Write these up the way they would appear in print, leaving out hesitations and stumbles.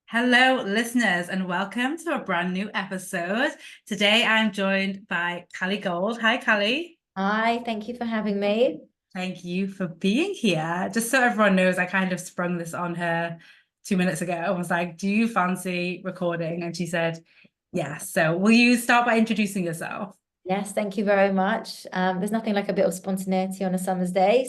Hello, listeners, and welcome to a brand new episode. Today, I'm joined by Cali Gold. Hi, Cali. Hi, thank you for having me. Thank you for being here. Just so everyone knows, I kind of sprung this on her 2 minutes ago. I was like, do you fancy recording? And she said, yes. So, will you start by introducing yourself? Yes, thank you very much. There's nothing like a bit of spontaneity on a summer's day.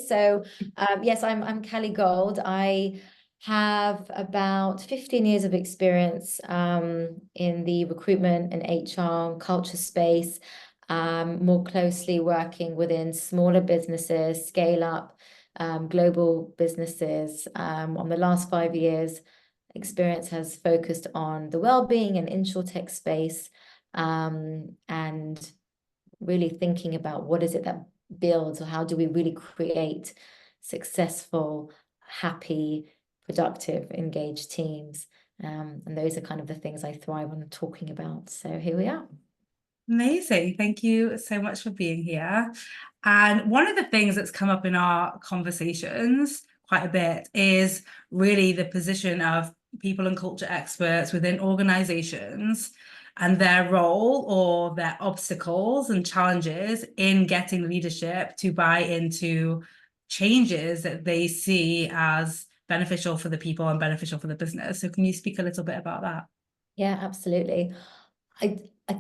Yes, I'm Cali Gold. I have about 15 years of experience in the recruitment and HR culture space, more closely working within smaller businesses, scale up, global businesses. On the last 5 years, experience has focused on the well-being and insurtech space. And really thinking about what is it that builds, or how do we really create successful, happy, productive, engaged teams. And those are kind of the things I thrive on talking about. So here we are. Amazing. Thank you so much for being here. And one of the things that's come up in our conversations quite a bit is really the position of people and culture experts within organizations and their role or their obstacles and challenges in getting leadership to buy into changes that they see as beneficial for the people and beneficial for the business. So can you speak a little bit about that? Yeah, absolutely. I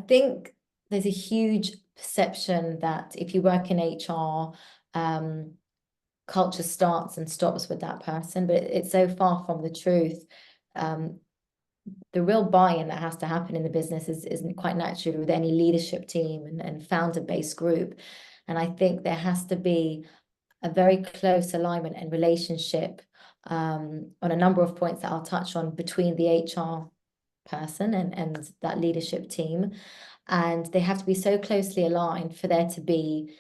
think there's a huge perception that if you work in HR, culture starts and stops with that person, but it's so far from the truth. Um, the real buy-in that has to happen in the business isn't quite naturally with any leadership team and founder-based group. And I think there has to be a very close alignment and relationship on a number of points that I'll touch on between the HR person and that leadership team. And they have to be so closely aligned for there to be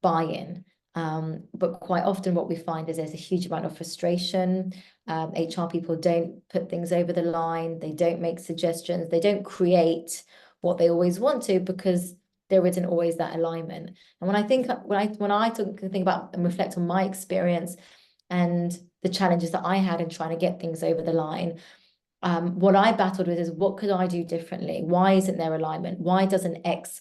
buy-in. But quite often what we find is there's a huge amount of frustration. HR people don't put things over the line. They don't make suggestions. They don't create what they always want to because there isn't always that alignment. And when I think about and reflect on my experience and the challenges that I had in trying to get things over the line, what I battled with is what could I do differently? Why isn't there alignment? Why doesn't X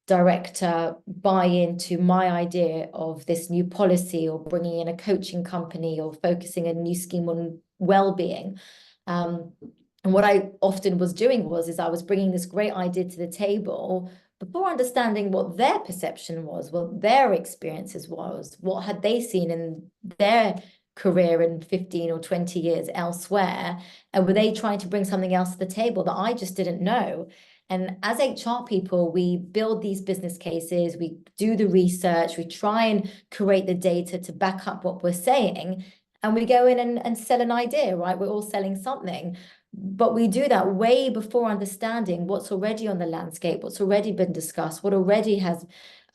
director buy into my idea of this new policy, or bringing in a coaching company, or focusing a new scheme on well-being? And what I often was doing is I was bringing this great idea to the table before understanding what their perception was, what their experiences was, what had they seen in their career in 15 or 20 years elsewhere, and were they trying to bring something else to the table that I just didn't know? And as HR people, we build these business cases, we do the research, we try and create the data to back up what we're saying, and we go in and sell an idea, right? We're all selling something. But we do that way before understanding what's already on the landscape, what's already been discussed, what already has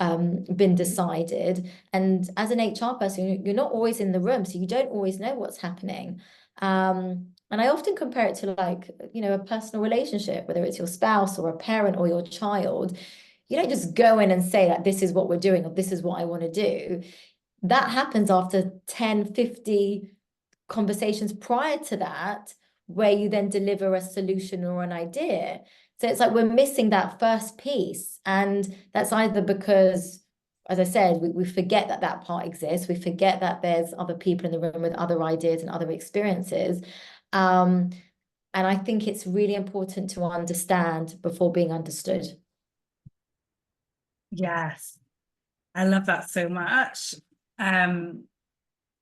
been decided. And as an HR person, you're not always in the room, so you don't always know what's happening. And I often compare it to, like, a personal relationship, whether it's your spouse or a parent or your child. You don't just go in and say that this is what we're doing or this is what I want to do. That happens after 10, 50 conversations prior to that, where you then deliver a solution or an idea. So it's like we're missing that first piece. And that's either because, as I said, we forget that that part exists. We forget that there's other people in the room with other ideas and other experiences. Um, and I think it's really important to understand before being understood. Yes, I love that so much. Um,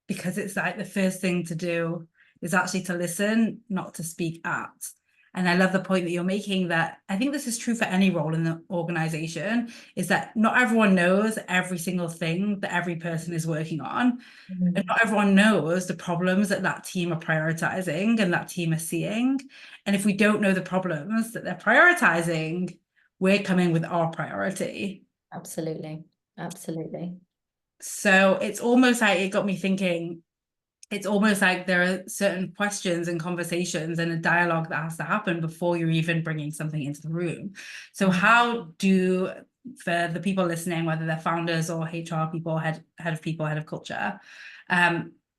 because it's like the first thing to do is actually to listen, not to speak at. And I love the point that you're making, that I think this is true for any role in the organization, is that not everyone knows every single thing that every person is working on. And Mm. not everyone knows the problems that that team are prioritizing and that team are seeing. And if we don't know the problems that they're prioritizing, we're coming with our priority. Absolutely. Absolutely. So it's almost like it got me thinking, it's almost like there are certain questions and conversations and a dialogue that has to happen before you're even bringing something into the room. So Mm. how do, for the people listening, whether they're founders or HR people, head of people, head of culture,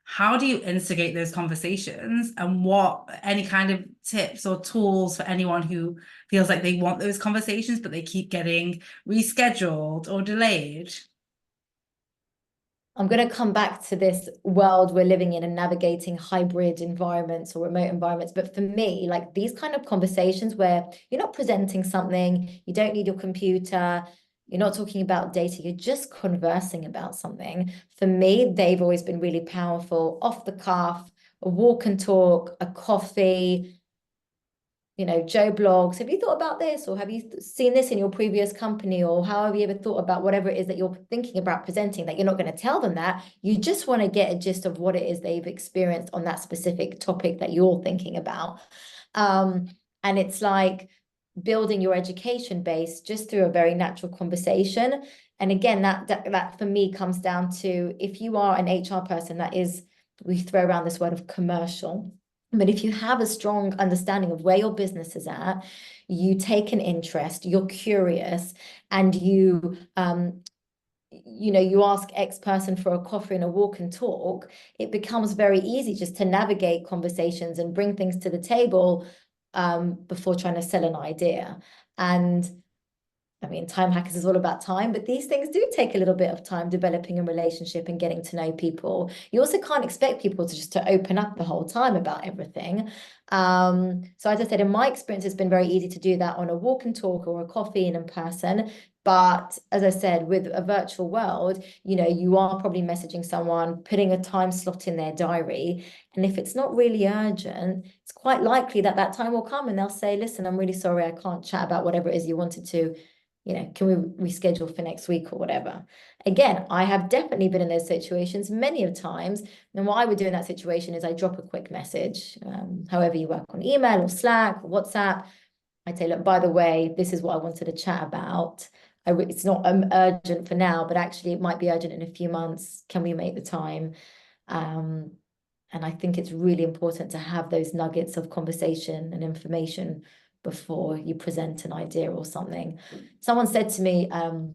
How do you instigate those conversations, and what any kind of tips or tools for anyone who feels like they want those conversations, but they keep getting rescheduled or delayed? I'm going to come back to this world we're living in and navigating hybrid environments or remote environments. But for me, like these kind of conversations where you're not presenting something, you don't need your computer, you're not talking about data, you're just conversing about something. For me, they've always been really powerful, off the cuff, a walk and talk, a coffee, Joe blogs, have you thought about this? Or have you seen this in your previous company? Or how have you ever thought about whatever it is that you're thinking about presenting, that you're not going to tell them that? You just want to get a gist of what it is they've experienced on that specific topic that you're thinking about. And it's like building your education base just through a very natural conversation. And again, that for me comes down to, if you are an HR person that is, we throw around this word of commercial. But if you have a strong understanding of where your business is at, you take an interest, you're curious, and you ask X person for a coffee and a walk and talk, it becomes very easy just to navigate conversations and bring things to the table before trying to sell an idea. And I mean, Time Hackers is all about time, but these things do take a little bit of time developing a relationship and getting to know people. You also can't expect people to just to open up the whole time about everything. So as I said, in my experience, it's been very easy to do that on a walk and talk or a coffee and in person. But as I said, with a virtual world, you are probably messaging someone, putting a time slot in their diary. And if it's not really urgent, it's quite likely that that time will come and they'll say, listen, I'm really sorry, I can't chat about whatever it is you wanted to. Can we reschedule for next week or whatever? Again, I have definitely been in those situations many of times. And what I would do in that situation is I drop a quick message, however you work on email or Slack or WhatsApp. I'd say, look, by the way, this is what I wanted to chat about. It's not urgent for now, but actually it might be urgent in a few months. Can we make the time? And I think it's really important to have those nuggets of conversation and information before you present an idea or something. Someone said to me a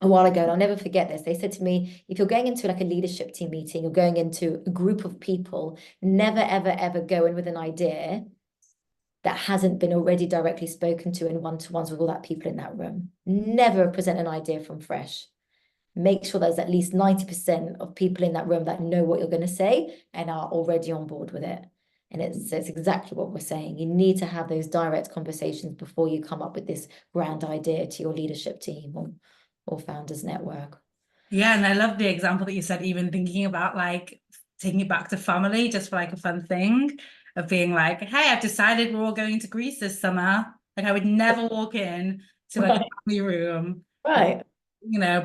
while ago, and I'll never forget this, they said to me, if you're going into like a leadership team meeting, you're going into a group of people, never, ever, ever go in with an idea that hasn't been already directly spoken to in one-to-ones with all that people in that room. Never present an idea from fresh. Make sure there's at least 90% of people in that room that know what you're going to say and are already on board with it. And it's exactly what we're saying. You need to have those direct conversations before you come up with this grand idea to your leadership team or founders network. Yeah, and I love the example that you said, even thinking about like taking it back to family just for like a fun thing of being like, hey, I've decided we're all going to Greece this summer. Like I would never walk in to like a Right. family room with, Right.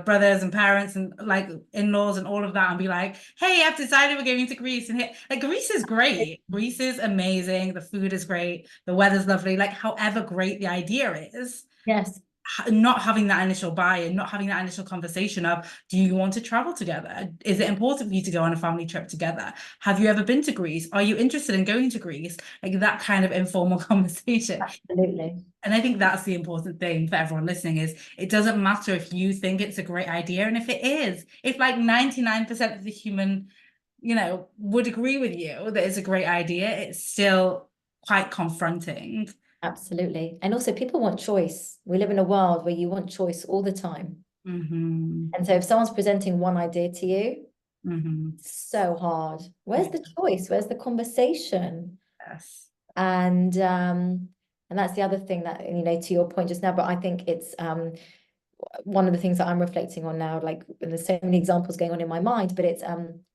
brothers and parents and like in-laws and all of that and be like, hey, I've decided we're going to Greece. And here, like Greece is great. Greece is amazing. The food is great. The weather's lovely. Like however great the idea is, Yes. not having that initial buy-in, not having that initial conversation of, do you want to travel together? Is it important for you to go on a family trip together? Have you ever been to Greece? Are you interested in going to Greece? Like that kind of informal conversation. Absolutely. And I think that's the important thing for everyone listening is it doesn't matter if you think it's a great idea. And if it is, if like 99% of the human, would agree with you that it's a great idea, it's still quite confronting. Absolutely. And also people want choice. We live in a world where you want choice all the time. Mm-hmm. And so if someone's presenting one idea to you, Mm-hmm. it's so hard. Where's the choice? Where's the conversation? Yes. And that's the other thing that, to your point just now, but I think it's one of the things that I'm reflecting on now, like, and there's so many examples going on in my mind, but it's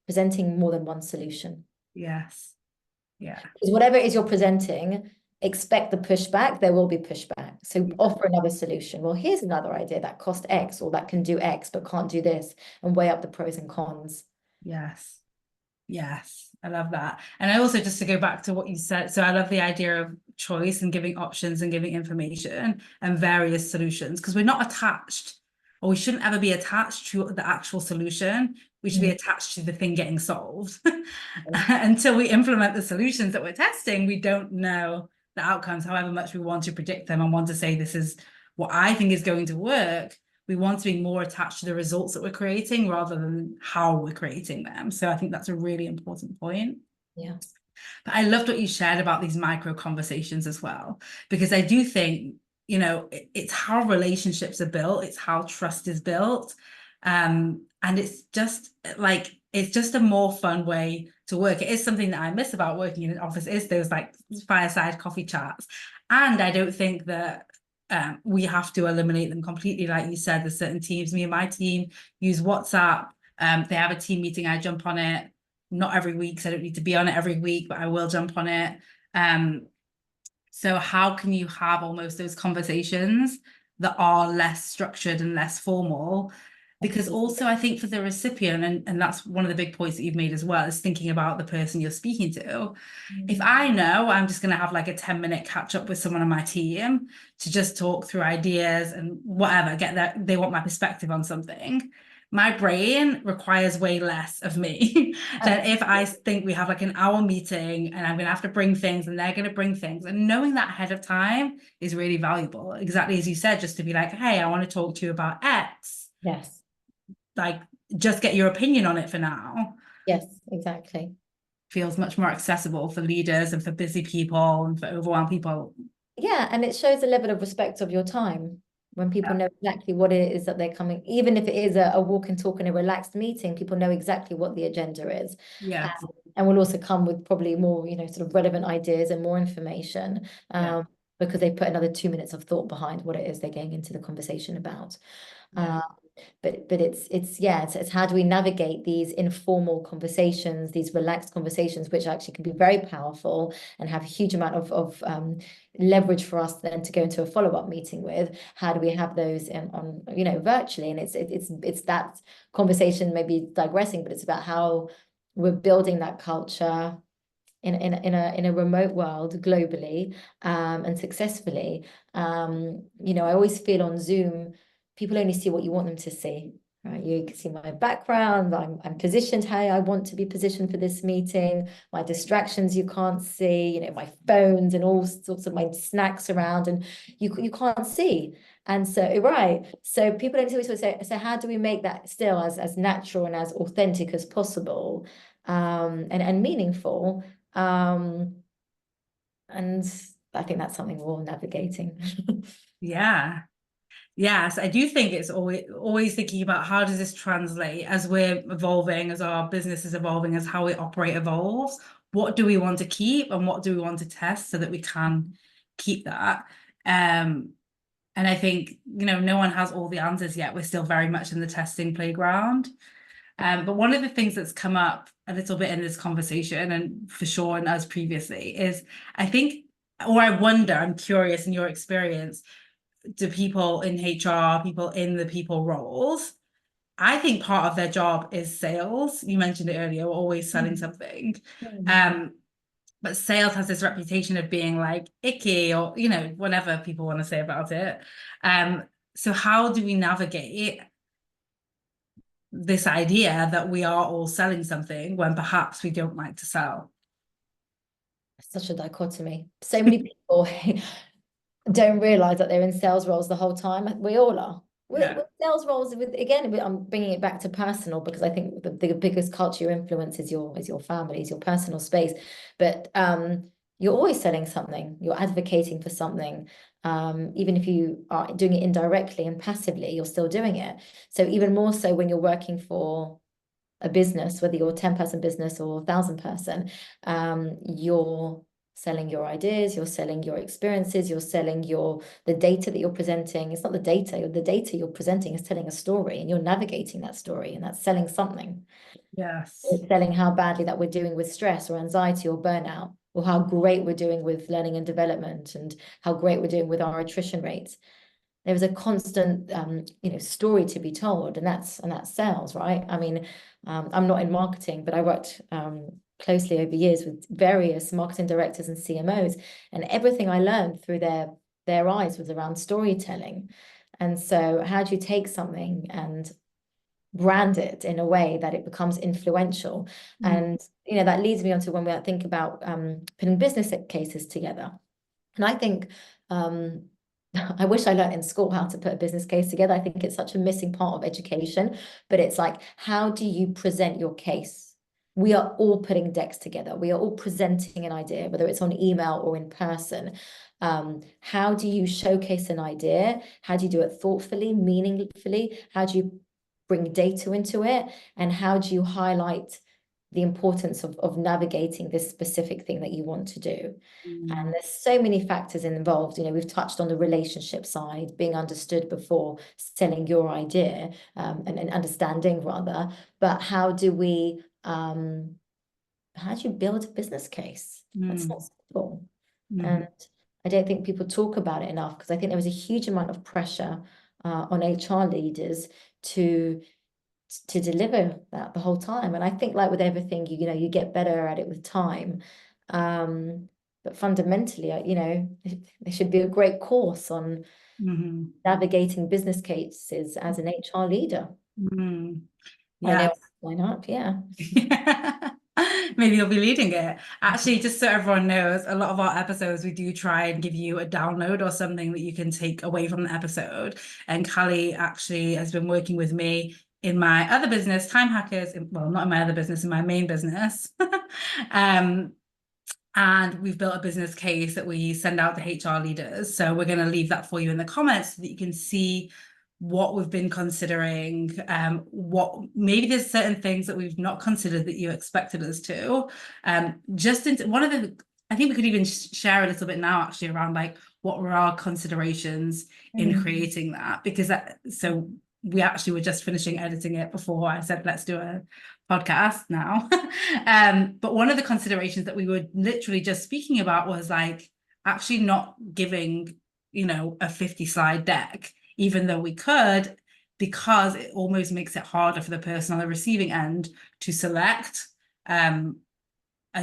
presenting more than one solution. Yes. Yeah. Because whatever it is you're presenting, expect the pushback, there will be pushback. So offer another solution. Well, here's another idea that cost X or that can do X but can't do this, and weigh up the pros and cons. Yes. Yes. I love that. And I also, just to go back to what you said, so I love the idea of choice and giving options and giving information and various solutions, because we're not attached, or we shouldn't ever be attached to the actual solution. We should be attached to the thing getting solved. Until we implement the solutions that we're testing, we don't know the outcomes, however much we want to predict them and want to say this is what I think is going to work. We want to be more attached to the results that we're creating rather than how we're creating them. So I think that's a really important point. Yeah. But I loved what you shared about these micro conversations as well, because I do think, it's how relationships are built, it's how trust is built. And it's just a more fun way to work. It is something that I miss about working in an office, is those like fireside coffee chats. And I don't think that we have to eliminate them completely. Like you said, there's certain teams, me and my team use WhatsApp. They have a team meeting, I jump on it, not every week, so I don't need to be on it every week, but I will jump on it. So how can you have almost those conversations that are less structured and less formal? Because also I think for the recipient, and that's one of the big points that you've made as well, is thinking about the person you're speaking to. If I know I'm just going to have like a 10-minute catch up with someone on my team to just talk through ideas and whatever, get that they want my perspective on something, my brain requires way less of me than if I think we have like an hour meeting and I'm going to have to bring things and they're going to bring things. And knowing that ahead of time is really valuable. Exactly as you said, just to be like, hey, I want to talk to you about X. Yes. Like, just get your opinion on it for now. Yes, exactly. Feels much more accessible for leaders and for busy people and for overwhelmed people. Yeah, and it shows a level of respect of your time when people know exactly what it is that they're coming, even if it is a walk and talk and a relaxed meeting, people know exactly what the agenda is. Yeah. And will also come with probably more, sort of relevant ideas and more information, Yeah. because they put another 2 minutes of thought behind what it is they're getting into the conversation about. Yeah. But it's how do we navigate these informal conversations, these relaxed conversations, which actually can be very powerful and have a huge amount of leverage for us then to go into a follow-up meeting with. How do we have those on virtually? And it's that conversation, maybe digressing, but it's about how we're building that culture in a remote world globally, and successfully. I always feel on Zoom, people only see what you want them to see. Right? You can see my background. I'm positioned how I want to be positioned for this meeting. My distractions you can't see. My phones and all sorts of my snacks around, and you can't see. And so, right. So people don't always say, so how do we make that still as natural and as authentic as possible, and meaningful? And I think that's something we're all navigating. Yeah. Yes, I do think it's always thinking about how does this translate as we're evolving, as our business is evolving, as how we operate evolves. What do we want to keep and what do we want to test so that we can keep that? And I think, no one has all the answers yet. We're still very much in the testing playground. But one of the things that's come up a little bit in this conversation, and for sure and us previously, is I think, or I wonder, I'm curious in your experience, do people in HR, people in the people roles, I think part of their job is sales. You mentioned it earlier, we're always selling something. But sales has this reputation of being like icky or, whatever people want to say about it. So how do we navigate this idea that we are all selling something when perhaps we don't like to sell? Such a dichotomy. So many people don't realize that they're in sales roles the whole time. We all are. With sales roles, again, I'm bringing it back to personal, because I think the biggest culture influence is your family, is your personal space. But you're always selling something. You're advocating for something. Even if you are doing it indirectly and passively, you're still doing it. So even more so when you're working for a business, whether you're a 10-person business or 1,000-person, you're selling your ideas, you're selling your experiences, you're selling the data that you're presenting. It's not the data you're presenting is telling a story, and you're navigating that story, and that's selling something. Yes. It's selling how badly that we're doing with stress or anxiety or burnout, or how great we're doing with learning and development, and how great we're doing with our attrition rates. There's a constant story to be told, and that's sales, right? I mean, I'm not in marketing, but I worked closely over years with various marketing directors and CMOs, and everything I learned through their eyes was around storytelling. And so how do you take something and brand it in a way that it becomes influential? And that leads me on to when we think about putting business cases together. And I think I wish I learned in school how to put a business case together. I think it's such a missing part of education, but it's like, how do you present your case? We are all putting decks together. We are all presenting an idea, whether it's on email or in person. How do you showcase an idea? How do you do it thoughtfully, meaningfully? How do you bring data into it? And how do you highlight the importance of navigating this specific thing that you want to do? And there's so many factors involved. You know, we've touched on the relationship side, being understood before selling your idea, and understanding rather. But how do you build a business case? That's not simple. And I don't think people talk about it enough, because I think there was a huge amount of pressure on HR leaders to deliver that the whole time. And I think, like with everything, you know, you get better at it with time. But fundamentally, you know, there should be a great course on navigating business cases as an HR leader. I know, why not? Yeah. Maybe you'll be leading it. Actually, just so everyone knows, a lot of our episodes, we do try and give you a download or something that you can take away from the episode. And Cali actually has been working with me in my other business, Time Hackers, well, not in my other business, in my main business. And we've built a business case that we send out to HR leaders. So we're going to leave that for you in the comments so that you can see what we've been considering, what maybe there's certain things that we've not considered that you expected us to. Just into one of the, I think we could even share a little bit now actually around like what were our considerations in creating that, because so we actually were just finishing editing it before I said let's do a podcast now. But one of the considerations that we were literally just speaking about was like actually not giving, you know, a 50 slide deck, even though we could, because it almost makes it harder for the person on the receiving end to select, and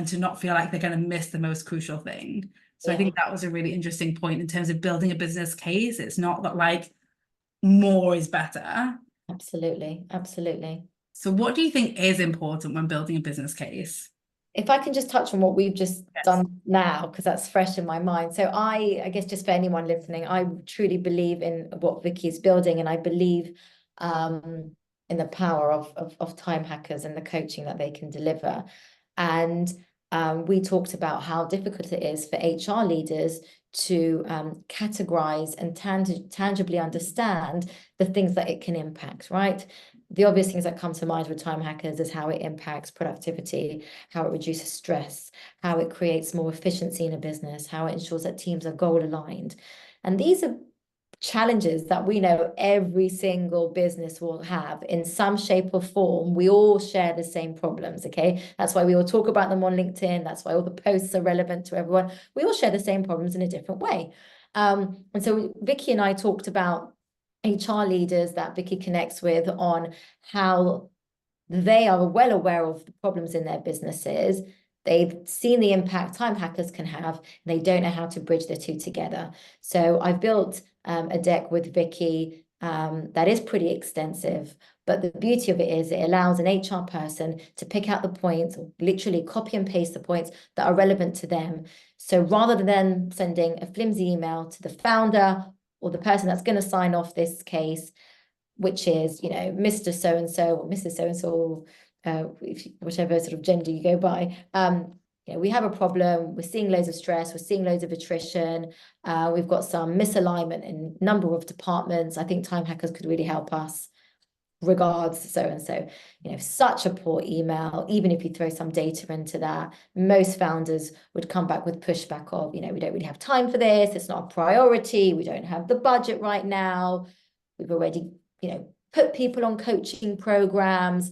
to not feel like they're going to miss the most crucial thing. So I think that was a really interesting point in terms of building a business case. It's not that like more is better. Absolutely. Absolutely. So what do you think is important when building a business case? If I can just touch on what we've just done now, because that's fresh in my mind. So I guess just for anyone listening, I truly believe in what Vicky is building, and I believe in the power of Time Hackers and the coaching that they can deliver. And we talked about how difficult it is for HR leaders to categorize and tangibly understand the things that it can impact, right? The obvious things that come to mind with Time Hackers is how it impacts productivity, how it reduces stress, how it creates more efficiency in a business, how it ensures that teams are goal aligned. And these are challenges that we know every single business will have in some shape or form. We all share the same problems, okay? That's why we all talk about them on LinkedIn. That's why all the posts are relevant to everyone. We all share the same problems in a different way. And so Vicky and I talked about HR leaders that Vicky connects with on how they are well aware of the problems in their businesses. They've seen the impact Time Hackers can have, and they don't know how to bridge the two together. So I've built a deck with Vicky that is pretty extensive, but the beauty of it is it allows an HR person to pick out the points, or literally copy and paste the points that are relevant to them. So rather than sending a flimsy email to the founder or the person that's going to sign off this case, which is, you know, Mr. So-and-so or Mrs. So-and-so, whichever sort of gender you go by, you know, we have a problem, we're seeing loads of stress, we're seeing loads of attrition, we've got some misalignment in number of departments. I think Time Hackers could really help us. Regards, so-and-so. You know, such a poor email. Even if you throw some data into that, most founders would come back with pushback of, you know, we don't really have time for this, it's not a priority, we don't have the budget right now, we've already, you know, put people on coaching programs,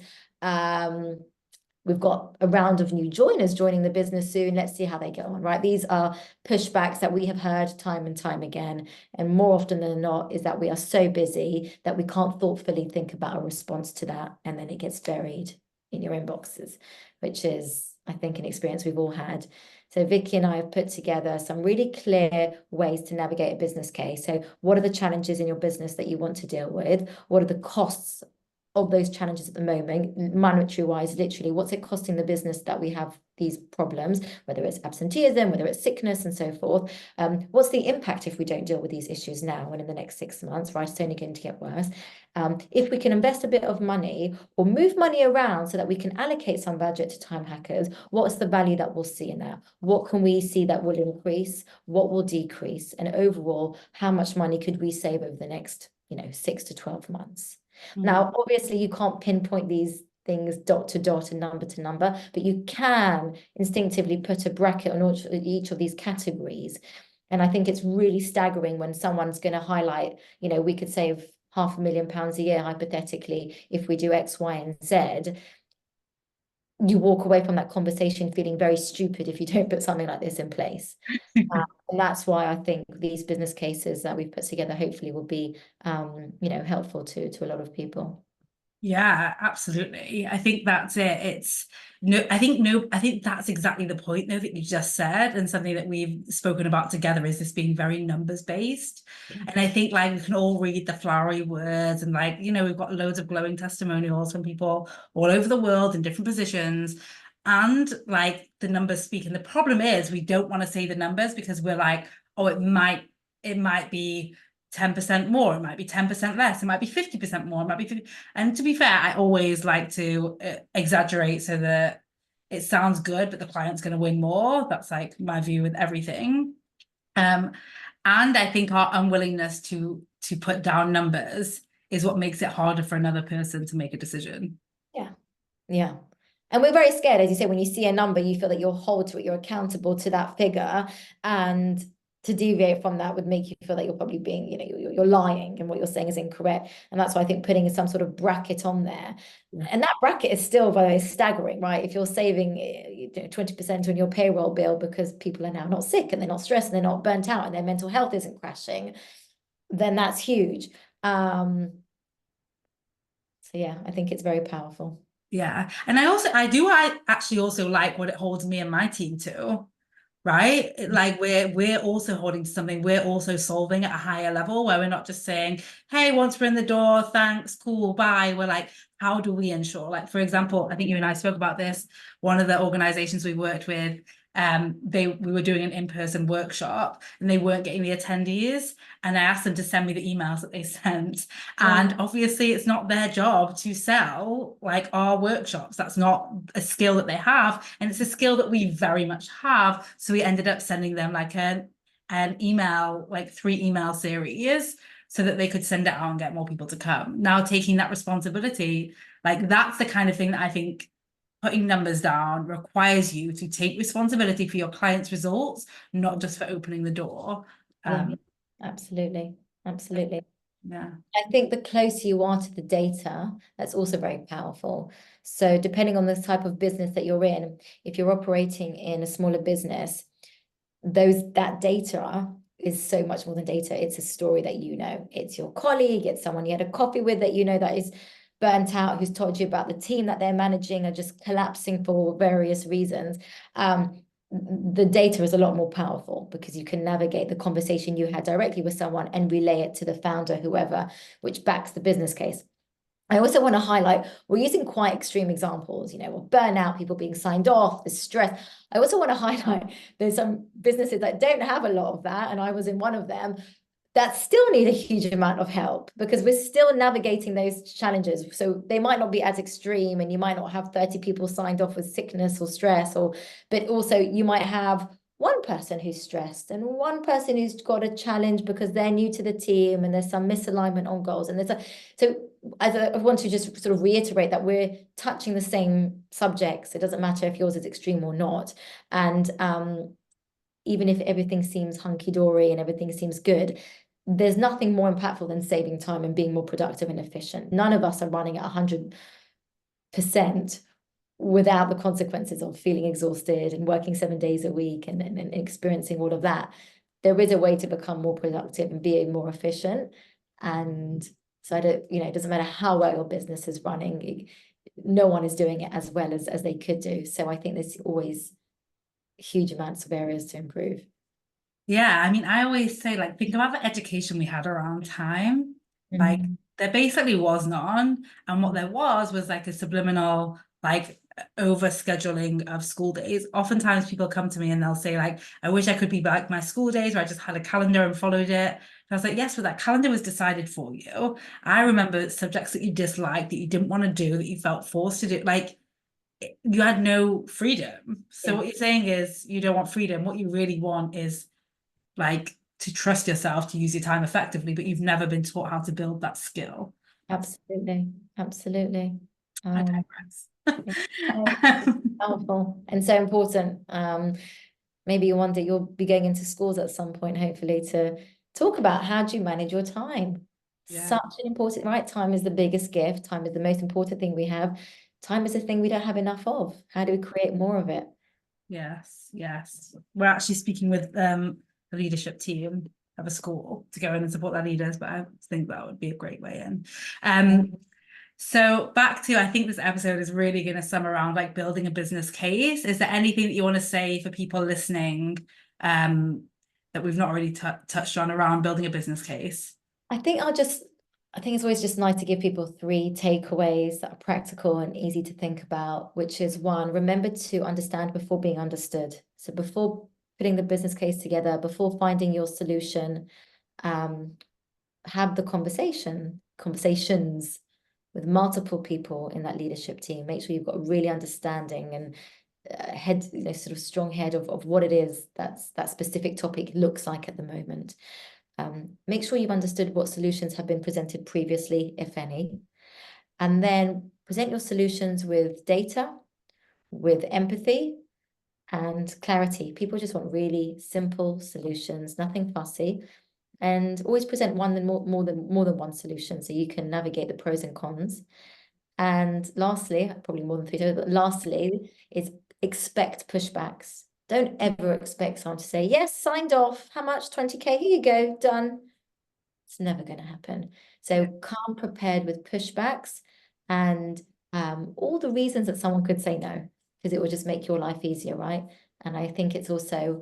we've got a round of new joiners joining the business soon. Let's see how they get on, right? These are pushbacks that we have heard time and time again. And more often than not is that we are so busy that we can't thoughtfully think about a response to that. And then it gets buried in your inboxes, which is, I think, an experience we've all had. So Vicky and I have put together some really clear ways to navigate a business case. So what are the challenges in your business that you want to deal with? What are the costs of those challenges at the moment, monetary wise? Literally, what's it costing the business that we have these problems, whether it's absenteeism, whether it's sickness and so forth. What's the impact if we don't deal with these issues now and in the next 6 months, right? It's only going to get worse. If we can invest a bit of money or move money around so that we can allocate some budget to time hackers, what's the value that we'll see in that? What can we see that will increase? What will decrease? And overall, how much money could we save over the next, 6 to 12 months? Now, obviously, you can't pinpoint these things dot to dot and number to number, but you can instinctively put a bracket on each of these categories. And I think it's really staggering when someone's going to highlight, we could save £500,000 a year, hypothetically, if we do X, Y, and Z. You walk away from that conversation feeling very stupid if you don't put something like this in place. And that's why I think these business cases that we've put together hopefully will be, helpful to a lot of people. Yeah, absolutely. I think that's it. I think that's exactly the point though that you just said, and something that we've spoken about together is this being very numbers based. And I think like we can all read the flowery words and like, we've got loads of glowing testimonials from people all over the world in different positions. And like the numbers speak. And the problem is we don't want to say the numbers because we're like, oh, it might be 10% more, it might be 10% less, it might be 50% more, it might be 50. And to be fair, I always like to exaggerate so that it sounds good, but the client's going to win more. That's like my view with everything. And I think our unwillingness to put down numbers is what makes it harder for another person to make a decision. Yeah. Yeah. And we're very scared, as you say, when you see a number, you feel that you're held to it, you're accountable to that figure. And to deviate from that would make you feel that you're probably being, you're lying and what you're saying is incorrect. And that's why I think putting some sort of bracket on there. And that bracket is still very staggering, right? If you're saving 20% on your payroll bill because people are now not sick and they're not stressed and they're not burnt out and their mental health isn't crashing, then that's huge. So yeah, I think it's very powerful. Yeah. And I actually also like what it holds me and my team to, right? Like we're also holding to something, we're also solving at a higher level where we're not just saying, hey, once we're in the door, thanks, cool, bye. We're like, how do we ensure? Like, for example, I think you and I spoke about this, one of the organizations we worked with, we were doing an in-person workshop and they weren't getting the attendees. And I asked them to send me the emails that they sent. And obviously it's not their job to sell like our workshops. That's not a skill that they have. And it's a skill that we very much have. So we ended up sending them like an email, like 3 email series so that they could send it out and get more people to come. Now taking that responsibility, like that's the kind of thing that I think putting numbers down requires you to take responsibility for your client's results, not just for opening the door. Yeah, absolutely. Absolutely. Yeah. I think the closer you are to the data, that's also very powerful. So depending on the type of business that you're in, if you're operating in a smaller business, that data is so much more than data. It's a story that it's your colleague, it's someone you had a coffee with that that is burnt out, who's told you about the team that they're managing are just collapsing for various reasons. The data is a lot more powerful because you can navigate the conversation you had directly with someone and relay it to the founder, whoever, which backs the business case. I also want to highlight, we're using quite extreme examples, burnout, people being signed off, the stress. I also want to highlight there's some businesses that don't have a lot of that, and I was in one of them, that still need a huge amount of help because we're still navigating those challenges. So they might not be as extreme and you might not have 30 people signed off with sickness or stress, but also you might have one person who's stressed and one person who's got a challenge because they're new to the team and there's some misalignment on goals. And I want to just sort of reiterate that we're touching the same subjects. It doesn't matter if yours is extreme or not. And even if everything seems hunky-dory and everything seems good, there's nothing more impactful than saving time and being more productive and efficient. None of us are running at 100% without the consequences of feeling exhausted and working 7 days a week and experiencing all of that. There is a way to become more productive and being more efficient. And so it doesn't matter how well your business is running, no one is doing it as well as they could do. So I think there's always huge amounts of areas to improve. Yeah, I mean, I always say, like, think about the education we had around time. Like, there basically was none. And what there was like a subliminal, like, over scheduling of school days. Oftentimes people come to me and they'll say like, I wish I could be back my school days where I just had a calendar and followed it. And I was like, yes, but that calendar was decided for you. I remember subjects that you disliked, that you didn't want to do, that you felt forced to do. Like, you had no freedom. So Yeah, what you're saying is you don't want freedom. What you really want is like to trust yourself to use your time effectively, but you've never been taught how to build that skill. That's absolutely. Absolutely. I Um, digress. yeah, powerful and so important. Maybe one day you'll be going into schools at some point, hopefully, to talk about how do you manage your time. Yeah. Such an important, right? Time is the biggest gift. Time is the most important thing we have. Time is a thing we don't have enough of. How do we create more of it? Yes, yes. We're actually speaking with the leadership team of a school to go in and support their leaders, but I think that would be a great way in. So back to, I think this episode is really going to sum around like building a business case. Is there anything that you want to say for people listening that we've not already touched on around building a business case? I think I think it's always just nice to give people three takeaways that are practical and easy to think about, which is one, remember to understand before being understood. So before putting the business case together, before finding your solution, have the conversations with multiple people in that leadership team. Make sure you've got a really understanding and head, sort of strong head of what it is that specific topic looks like at the moment. Make sure you've understood what solutions have been presented previously, if any, and then present your solutions with data, with empathy and clarity. People just want really simple solutions, nothing fussy, and always present more than one solution so you can navigate the pros and cons. And lastly, probably more than three, but lastly is expect pushbacks. Don't ever expect someone to say, yes, signed off. How much? 20K, here you go, done. It's never going to happen. So come prepared with pushbacks and all the reasons that someone could say no, because it will just make your life easier, right? And I think it's also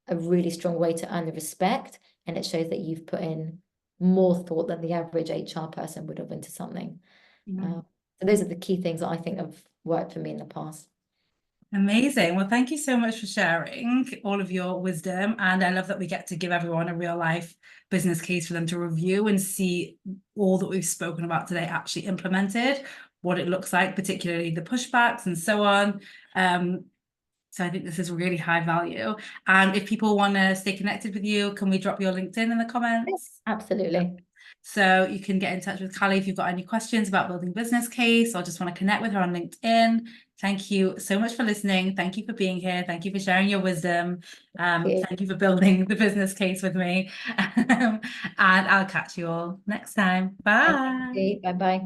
a really strong way to earn the respect, and it shows that you've put in more thought than the average HR person would have into something. Mm. So those are the key things that I think have worked for me in the past. Amazing. Well, thank you so much for sharing all of your wisdom. And I love that we get to give everyone a real life business case for them to review and see all that we've spoken about today actually implemented, what it looks like, particularly the pushbacks and so on. So I think this is really high value. And if people want to stay connected with you, can we drop your LinkedIn in the comments? Absolutely. So you can get in touch with Cali if you've got any questions about building business case or just want to connect with her on LinkedIn. Thank you so much for listening. Thank you for being here. Thank you for sharing your wisdom. Thank you for building the business case with me. And I'll catch you all next time. Bye. Bye bye.